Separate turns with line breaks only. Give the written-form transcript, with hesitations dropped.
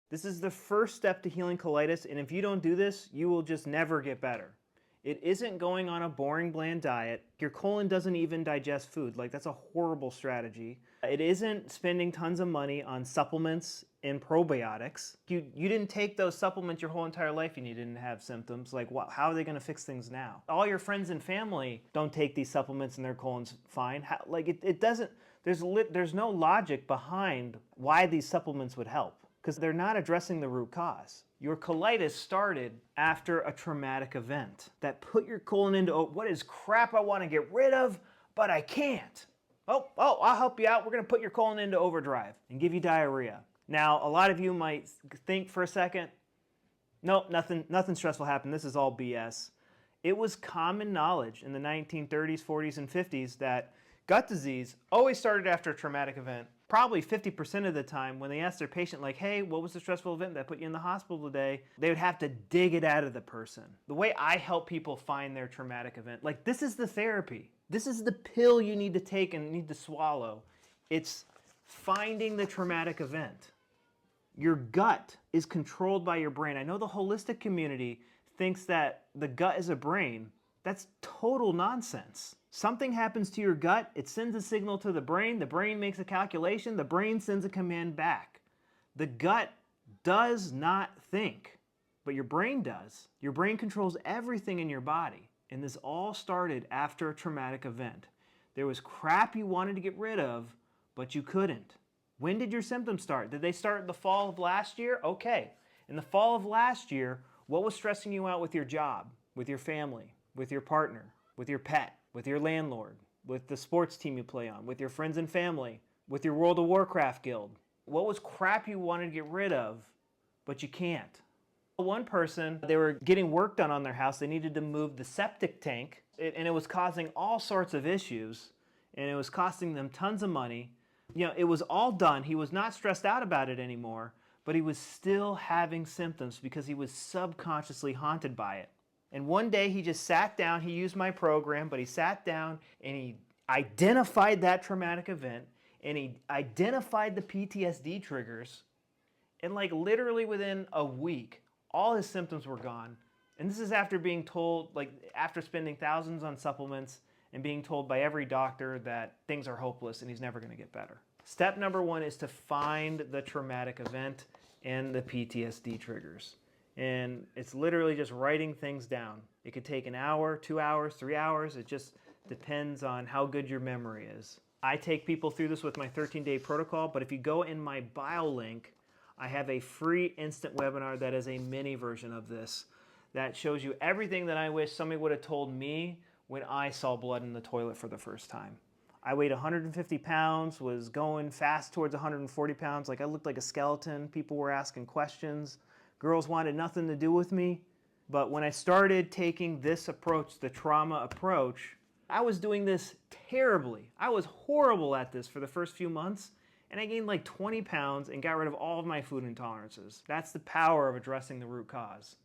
This is the first step to healing colitis, and if you don't do this, you will just never get better. It isn't going on a boring, bland diet. Your colon doesn't even digest food. Like, that's a horrible strategy. It isn't spending tons of money on supplements and probiotics. You didn't take those supplements your whole entire life and you didn't have symptoms. Like, how are they going to fix things now? All your friends and family don't take these supplements and their colon's fine. It doesn't, there's no logic behind why these supplements would help, because they're not addressing the root cause. Your colitis started after a traumatic event that put your colon into, oh, what is crap I want to get rid of, but I can't. Oh, I'll help you out. We're going to put your colon into overdrive and give you diarrhea. Now, a lot of you might think for a second, nope, nothing stressful happened. This is all BS. It was common knowledge in the 1930s, 40s, and 50s that gut disease always started after a traumatic event. Probably 50% of the time when they asked their patient, like, hey, what was the stressful event that put you in the hospital today? They would have to dig it out of the person. The way I help people find their traumatic event, like, this is the therapy. This is the pill you need to take and need to swallow. It's finding the traumatic event. Your gut is controlled by your brain. I know the holistic community thinks that the gut is a brain. That's total nonsense. Something happens to your gut, it sends a signal to the brain makes a calculation, the brain sends a command back. The gut does not think, but your brain does. Your brain controls everything in your body, and this all started after a traumatic event. There was crap you wanted to get rid of, but you couldn't. When did your symptoms start? Did they start in the fall of last year? Okay. In the fall of last year, what was stressing you out with your job, with your family, with your partner, with your pet, with your landlord, with the sports team you play on, with your friends and family, with your World of Warcraft guild? What was crap you wanted to get rid of, but you can't? One person, they were getting work done on their house. They needed to move the septic tank, and it was causing all sorts of issues, and it was costing them tons of money. You know, it was all done. He was not stressed out about it anymore, but he was still having symptoms because he was subconsciously haunted by it. And one day he just sat down, he used my program, but he sat down and he identified that traumatic event and he identified the PTSD triggers. And like literally within a week, all his symptoms were gone. And this is after being told, like after spending thousands on supplements and being told by every doctor that things are hopeless and he's never going to get better. Step number one is to find the traumatic event and the PTSD triggers. And it's literally just writing things down. It could take an hour, 2 hours, 3 hours. It just depends on how good your memory is. I take people through this with my 13-day protocol, but if you go in my bio link, I have a free instant webinar that is a mini version of this that shows you everything that I wish somebody would have told me when I saw blood in the toilet for the first time. I weighed 150 pounds, was going fast towards 140 pounds. Like I looked like a skeleton. People were asking questions. Girls wanted nothing to do with me. But when I started taking this approach, the trauma approach, I was doing this terribly. I was horrible at this for the first few months, and I gained like 20 pounds and got rid of all of my food intolerances. That's the power of addressing the root cause.